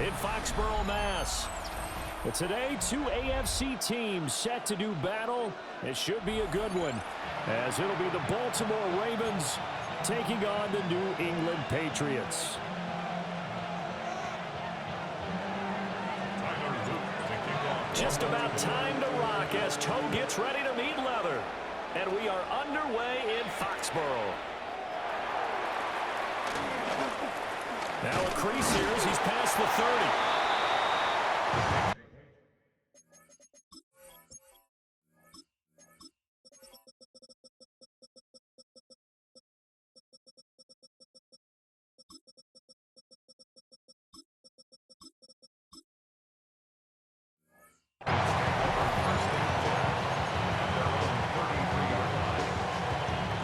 in Foxborough, Mass. But today, two AFC teams set to do battle. It should be a good one, as it'll be the Baltimore Ravens taking on the New England Patriots. Just about time to rock as toe gets ready to meet leather. And we are underway in Foxborough. Now a crease here as he's past the 30.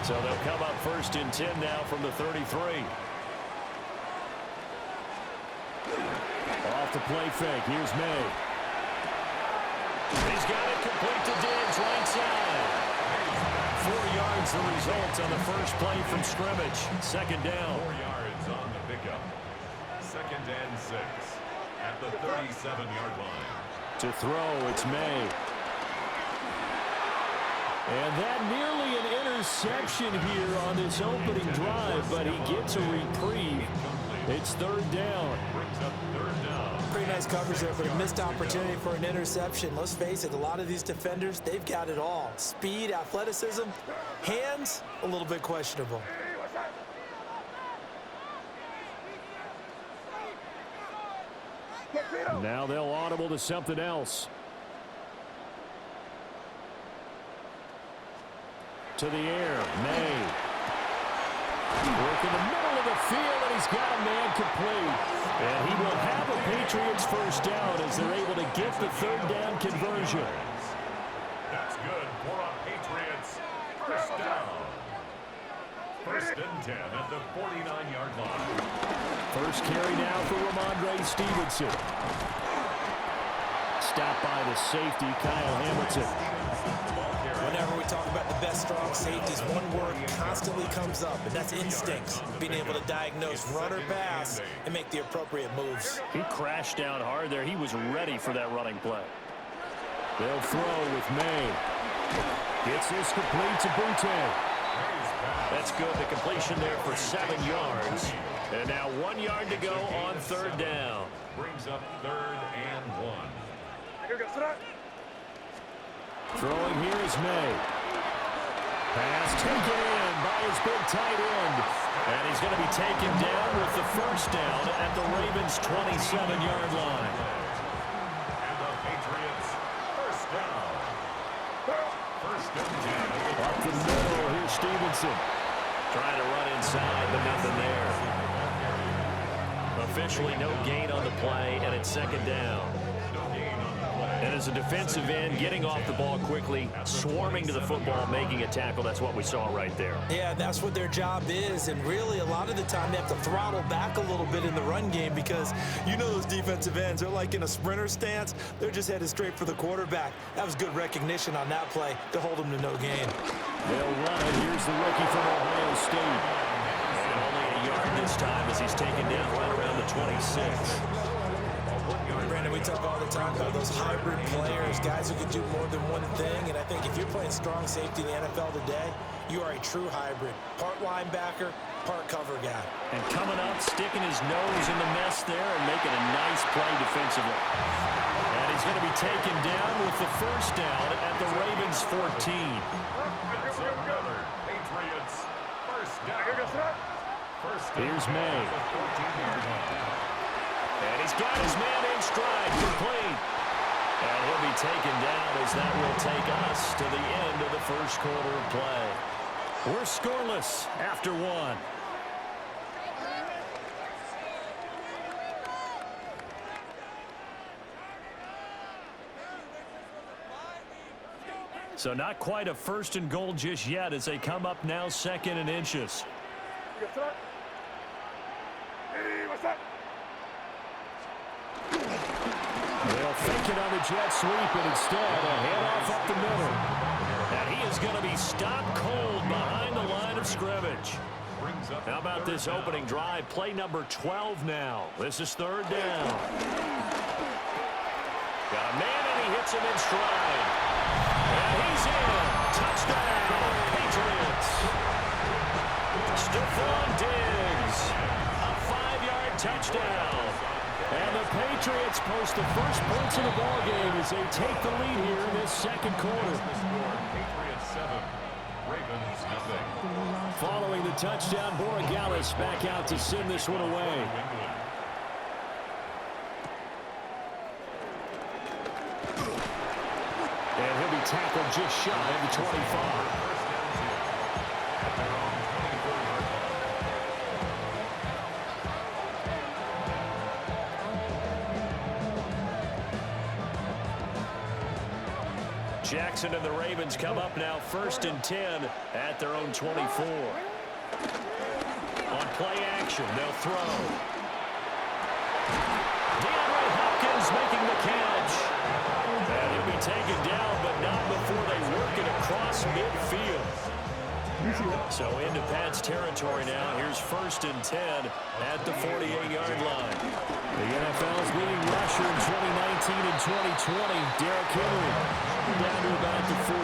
So they'll come up 1st and 10 now from the 33. Off the play fake. Here's May. He's got it complete to Diggs, right side. 4 yards the result on the first play from scrimmage. 2nd down. 4 yards on the pickup. 2nd and 6 at the 37-yard line. To throw, it's May. And that nearly an interception here on this opening drive, but he gets a reprieve. It's 3rd down. Pretty nice coverage there, but a missed opportunity for an interception. Let's face it, a lot of these defenders, they've got it all. Speed, athleticism, hands, a little bit questionable. Now they'll audible to something else. To the air, May. Work in the middle of the field, and he's got a man complete. And he will have a Patriots first down as they're able to get the 3rd down conversion. That's good for a Patriots first down. 1st and 10 at the 49-yard line. First carry now for Ramondre Stevenson. Stopped by the safety, Kyle Hamilton. Whenever we talk about the best strong safeties, one word constantly comes up, and that's instincts. Being able to diagnose run or pass and make the appropriate moves. He crashed down hard there. He was ready for that running play. They'll throw with May. Gets this complete to Butte. That's good. The completion there for 7 yards. And now 1 yard to go on 3rd down. Brings up 3rd and 1. Throwing here is May. Pass taken in by his big tight end. And he's going to be taken down with the first down at the Ravens' 27-yard line. And the Patriots first down. 1st and 10. Up the middle, here's Stevenson. Trying to run inside, but nothing there. Officially no gain on the play, and it's 2nd down. And as a defensive end, getting off the ball quickly, swarming to the football, making a tackle, that's what we saw right there. Yeah, that's what their job is, and really a lot of the time they have to throttle back a little bit in the run game because you know those defensive ends, they're like in a sprinter stance. They're just headed straight for the quarterback. That was good recognition on that play to hold them to no gain. They'll run it. Here's the rookie from Ohio State. And only a yard this time as he's taken down right around the 26. Brandon, we talk all the time about those hybrid players, guys who can do more than one thing, and I think if you're playing strong safety in the NFL today, you are a true hybrid. Part linebacker, part cover guy. And coming up, sticking his nose in the mess there and making a nice play defensively. And he's going to be taken down with the first down at the Ravens' 14. That's another Patriots first down. Here's May. And he's got his man in stride, complete. And he'll be taken down as that will take us to the end of the first quarter of play. We're scoreless after 1. So not quite a 1st and goal just yet as they come up now 2nd and inches. They'll fake it on the jet sweep, and instead a handoff up the middle. And he is going to be stopped cold behind the line of scrimmage. How about this opening drive? Play number 12 now. This is 3rd down. puts him in stride. And he's in. Touchdown, Patriots. Stephon Diggs. A 5-yard touchdown. And the Patriots post the first points of the ballgame as they take the lead here in this second quarter. Patriots 7, Ravens nothing. Following the touchdown, Borregales back out to send this one away. And he'll be tackled just shy of the 25. Jackson and the Ravens come up now 1st and 10 at their own 24. On play action, they'll throw. DeAndre Hopkins making the catch. And he'll be taken down, but not before they work it across midfield. So into Pat's territory now. Here's 1st and 10 at the 48-yard line. The NFL's leading rusher in 2019 and 2020, Derrick Henry, down to about the 45.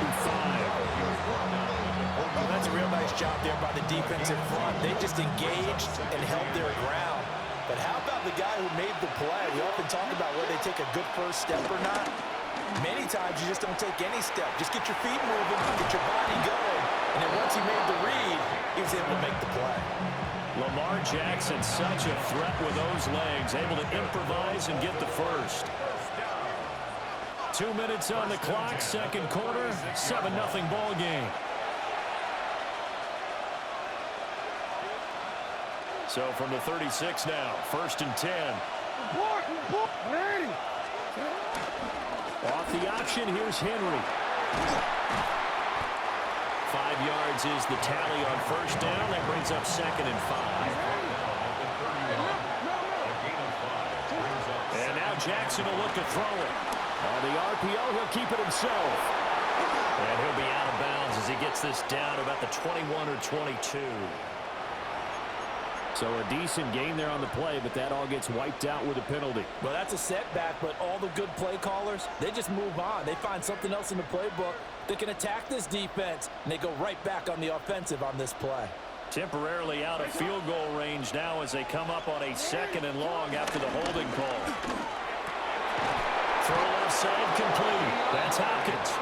Well, that's a real nice job there by the defensive front. They just engaged and held their ground. But how about the guy who made the play? We often talk about whether they take a good first step or not. Many times you just don't take any step. Just get your feet moving, get your body going. And then once he made the read, he was able to make the play. Lamar Jackson, such a threat with those legs, able to improvise and get the first. 2 minutes on the clock, second quarter, 7-0 ball game. So from the 36 now, 1st and 10. Off the option, here's Henry. 5 yards is the tally on 1st down. That brings up 2nd and 5. And now Jackson will look to throw it. On the RPO, he'll keep it himself. And he'll be out of bounds as he gets this down to about the 21 or 22. So a decent game there on the play, but that all gets wiped out with a penalty. Well, that's a setback, but all the good play callers, they just move on. They find something else in the playbook that can attack this defense, and they go right back on the offensive on this play. Temporarily out of field goal range now as they come up on a 2nd and long after the holding call. Throw left side complete. That's Hopkins.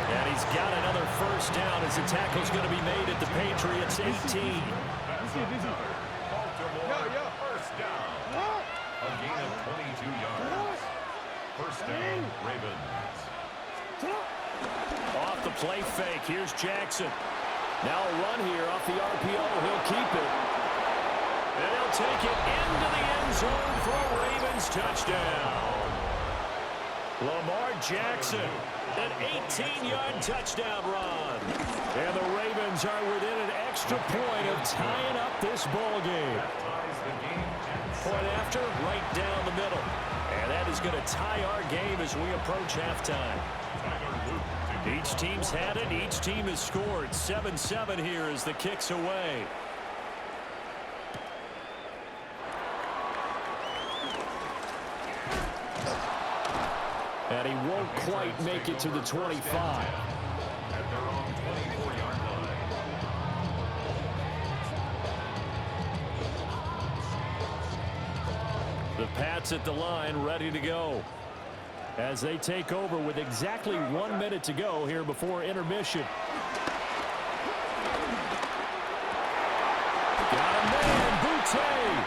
And he's got another 1st down as the tackle's going to be made at the Patriots 18. First down. A gain of 22 yards. 1st down, Ravens. Off the play fake, here's Jackson. Now a run here off the RPO. He'll keep it. And he'll take it into the end zone for a Ravens touchdown. Lamar Jackson, an 18-yard touchdown run. And the Ravens are within an extra point of tying up this ball game. Point after, right down the middle. And that is going to tie our game as we approach halftime. Each team's had it. Each team has scored. 7-7 here as the kick's away. And he won't quite make it to the 25. At their own 24-yard line. The Pats at the line, ready to go. As they take over with exactly 1 minute to go here before intermission. Got a man, Boutte.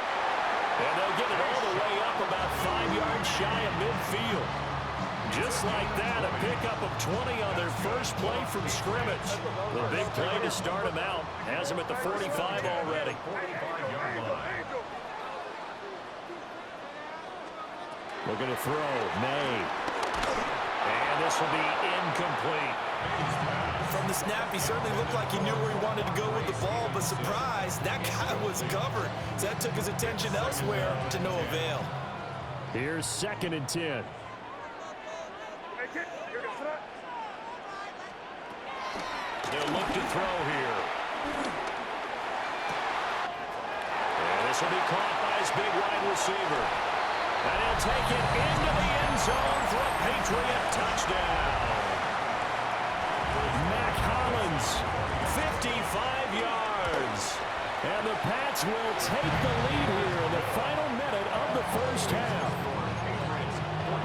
And they'll get it all the way up about 5 yards shy of midfield. Just like that, a pickup of 20 on their first play from scrimmage. The big play to start them out. Has them at the 45 already. 45-yard line. Looking to throw, May. And this will be incomplete. From the snap, he certainly looked like he knew where he wanted to go with the ball, but surprise, that guy was covered. So that took his attention elsewhere to no avail. Here's 2nd and 10. They'll look to throw here. And this will be caught by his big wide receiver. And he'll take it into the end zone for a Patriot touchdown. Mac Hollins, 55 yards. And the Pats will take the lead here in the final minute of the first half.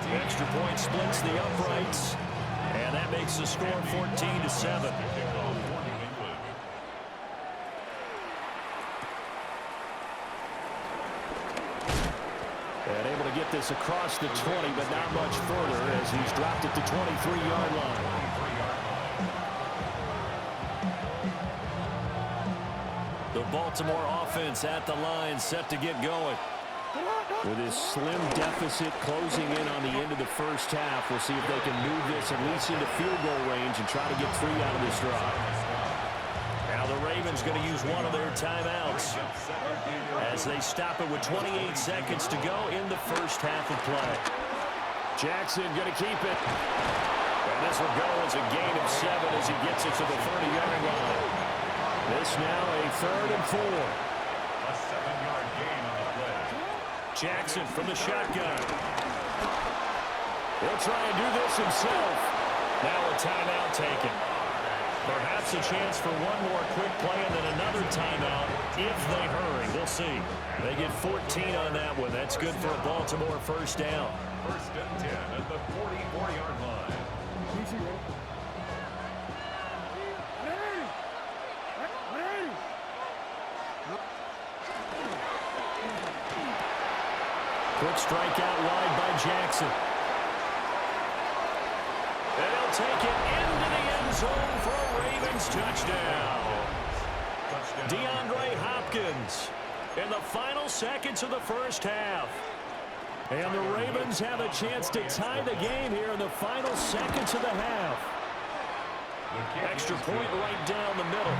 Extra point splits the uprights, and that makes the score 14-7. And able to get this across the 20, but not much further as he's dropped it to 23-yard line. The Baltimore offense at the line, set to get going. With his slim deficit closing in on the end of the first half, we'll see if they can move this at least into field goal range and try to get 3 out of this drive. Now the Ravens going to use one of their timeouts as they stop it with 28 seconds to go in the first half of play. Jackson going to keep it. And this will go as a gain of 7 as he gets it to the 30-yard line. This now a 3rd and 4. A 7-yard gain on the play. Jackson from the shotgun. He'll try and do this himself. Now a timeout taken. Perhaps a chance for one more quick play and then another timeout if they hurry. We'll see. They get 14 on that one. That's good for a Baltimore first down. 1st and 10 at the 44-yard line. Quick strike out wide by Jackson. And he'll take it into the end zone for a Ravens touchdown. DeAndre Hopkins in the final seconds of the first half. And the Ravens have a chance to tie the game here in the final seconds of the half. Extra point right down the middle.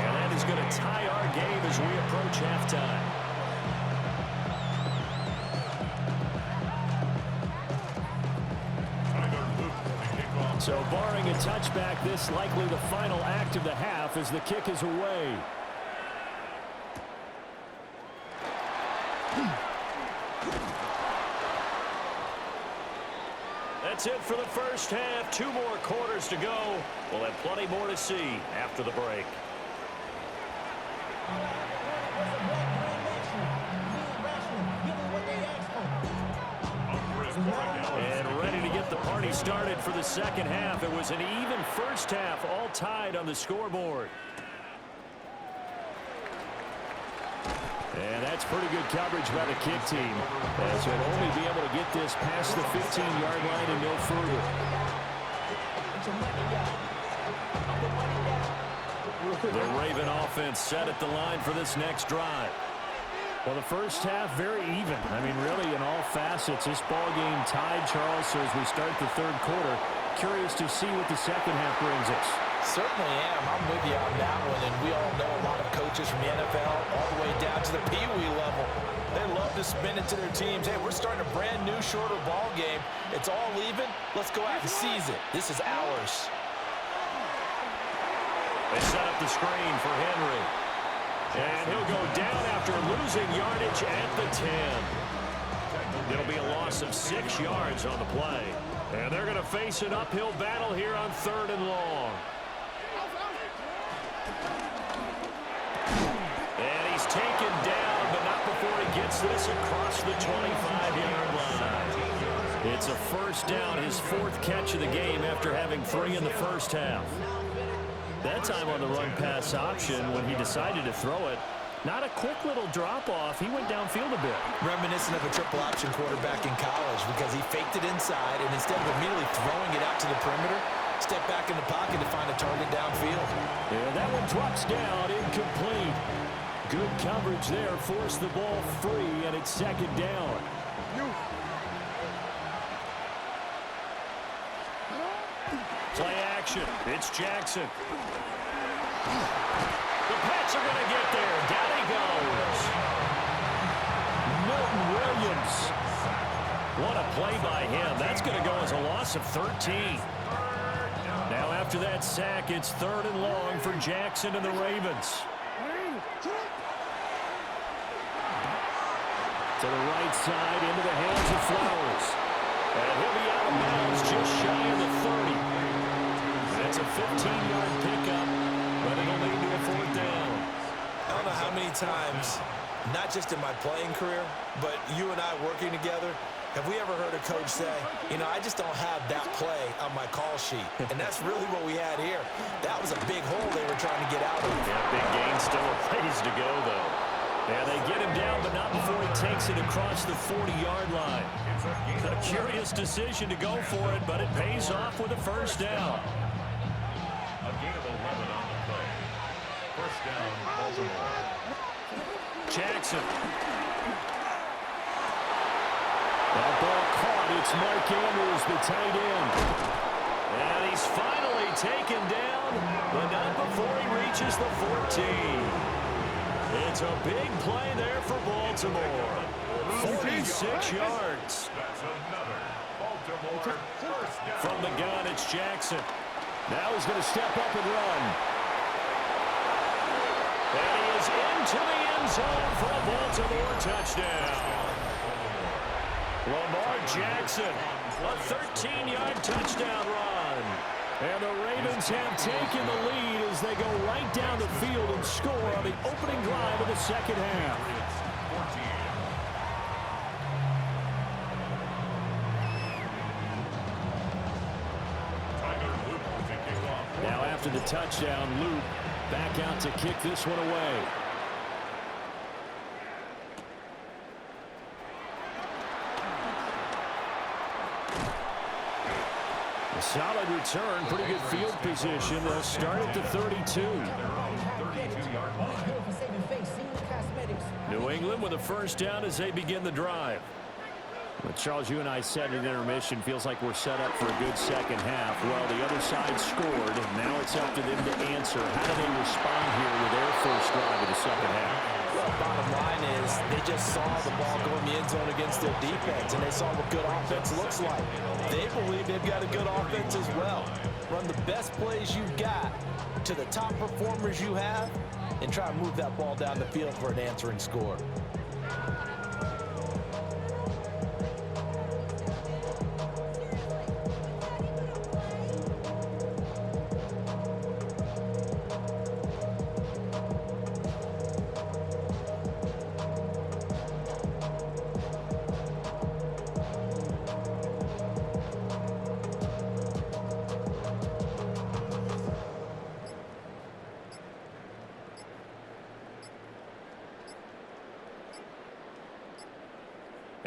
And that is going to tie our game as we approach halftime. So barring a touchback, this likely the final act of the half as the kick is away. That's it for the first half. 2 more quarters to go. We'll have plenty more to see after the break. And ready to get the party started for the second half. It was an even first half, all tied on the scoreboard. And that's pretty good coverage by the kick team, as he'll only be able to get this past the 15-yard line and no further. The Raven offense set at the line for this next drive. Well, the first half, very even. I mean, really, in all facets, this ball game tied, Charles. So as we start the third quarter, curious to see what the second half brings us. Certainly am. I'm with you on that one. And we all know a lot of coaches from the NFL all the way down to the Pee-wee level. They love to spin it to their teams. Hey, we're starting a brand new, shorter ball game. It's all even. Let's go out and seize it. This is ours. They set up the screen for Henry. And he'll go down after losing yardage at the 10. It'll be a loss of 6 yards on the play. And they're going to face an uphill battle here on 3rd and long. And he's taken down, but not before he gets this across the 25-yard line. It's a first down, his 4th catch of the game after having 3 in the first half. That time on the run-pass option when he decided to throw it. Not a quick little drop-off. He went downfield a bit. Reminiscent of a triple option quarterback in college because he faked it inside, and instead of immediately throwing it out to the perimeter, stepped back in the pocket to find a target downfield. Yeah, that one drops down, incomplete. Good coverage there, forced the ball free, and it's 2nd down. Play action. It's Jackson. The Pats are going to get there. Down he goes. Milton Williams. What a play by him. That's going to go as a loss of 13. Now after that sack, it's 3rd and long for Jackson and the Ravens. To the right side, into the hands of Flowers. And he'll be times, not just in my playing career, but you and I working together, have we ever heard a coach say, you know, I just don't have that play on my call sheet? And that's really what we had here. That was a big hole they were trying to get out of. Yeah, big gain, still a ways to go, though. Yeah, they get him down, but not before he takes it across the 40-yard line. A curious decision to go for it, but it pays off with a first down. A gain of 11 on the play. First down, Baltimore. Jackson. That ball caught. It's Mark Andrews, the tight end. And he's finally taken down, but not before he reaches the 14. It's a big play there for Baltimore. 46 yards. That's another Baltimore first down. From the gun, it's Jackson. Now he's going to step up and run. And he is into the end zone for a Baltimore touchdown. Lamar Jackson, a 13-yard touchdown run. And the Ravens have taken the lead as they go right down the field and score on the opening drive of the second half. Now after the touchdown, Luke back out to kick this one away. A solid return, pretty good field position. They'll start at the 32. New England with a first down as they begin the drive. Well, Charles, you and I said at intermission, feels like we're set up for a good second half. Well, the other side scored, and now it's up to them to answer. How do they respond here with their first drive of the second half? Well, bottom line is they just saw the ball go in the end zone against their defense, and they saw what good offense looks like. They believe they've got a good offense as well. Run the best plays you've got to the top performers you have, and try to move that ball down the field for an answering score.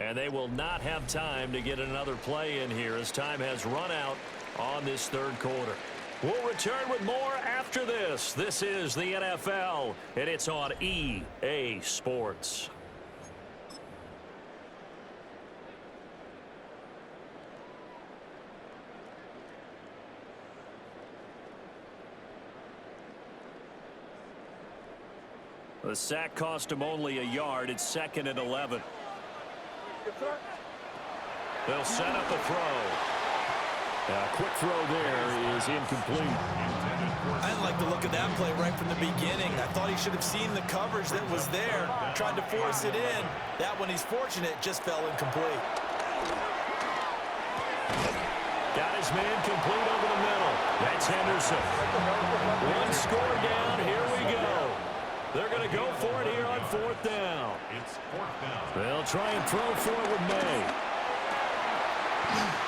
And they will not have time to get another play in here as time has run out on this third quarter. We'll return with more after this. This is the NFL, and it's on EA Sports. The sack cost him only a yard. It's 2nd and 11. They'll set up a throw. Quick throw there is incomplete. I didn't like the look of that play right from the beginning. I thought he should have seen the coverage that was there, tried to force it in. That one, he's fortunate, just fell incomplete. Got his man complete over the middle. That's Henderson. One score down. Here we go. They're going to go for it here on 4th down. It's 4th down. They'll try and throw for it with May.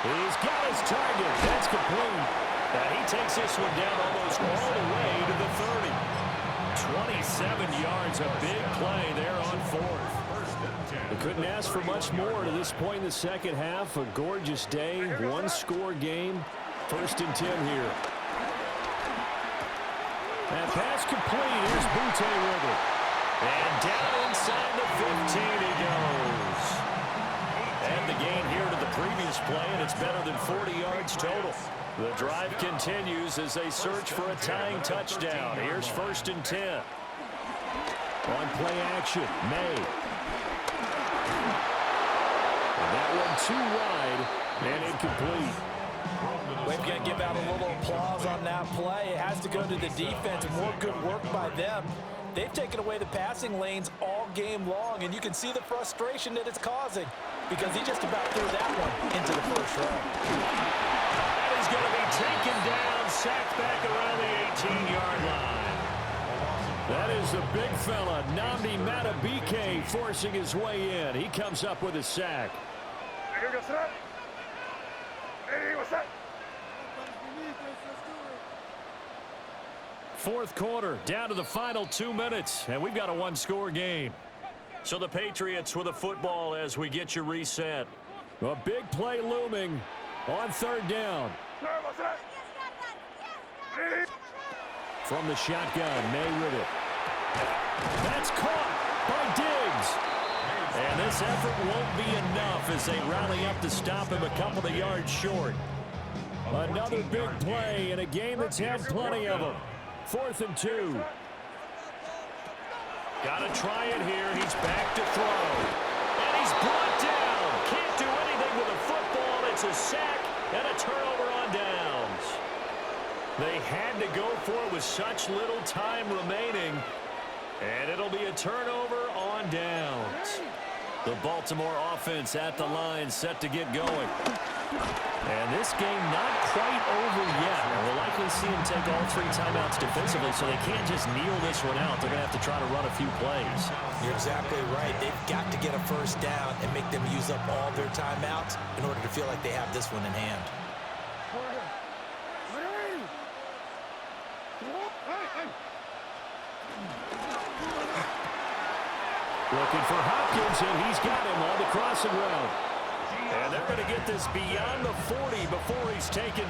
He's got his target. That's complete. He takes this one down almost all the way to the 30. 27 yards, a big play there on 4th. They couldn't ask for much more to this point in the second half. A gorgeous day, one-score game. 1st and 10 here. And pass complete. Here's Butte with it. And down inside the 15 he goes. And the gain here to the previous play, and it's better than 40 yards total. The drive continues as they search for a tying touchdown. Here's 1st and 10. On play action, May. And that one too wide and incomplete. We're going to give out a little applause on that play. It has to go to the defense. More good work by them. They've taken away the passing lanes all game long, and you can see the frustration that it's causing because he just about threw that one into the first row. That is going to be taken down, sacked back around the 18-yard line. That is the big fella, Nnamdi Madubuike, forcing his way in. He comes up with a sack. Fourth quarter, down to the final 2 minutes, and we've got a one-score game. So the Patriots with a football as we get you reset. A big play looming on third down. From the shotgun, May with it. That's caught by Diggs. And this effort won't be enough as they rally up to stop him a couple of yards short. Another big play in a game that's had plenty of them. 4th and 2. Got to try it here. He's back to throw. And he's brought down. Can't do anything with a football. It's a sack and a turnover on downs. They had to go for it with such little time remaining. And it'll be a turnover on downs. The Baltimore offense at the line set to get going. And this game not quite over yet. And we'll likely see them take all 3 timeouts defensively, so they can't just kneel this one out. They're going to have to try to run a few plays. You're exactly right. They've got to get a first down and make them use up all their timeouts in order to feel like they have this one in hand. Looking for Hopkins, and he's got him on the crossing route. And they're going to get this beyond the 40 before he's taken.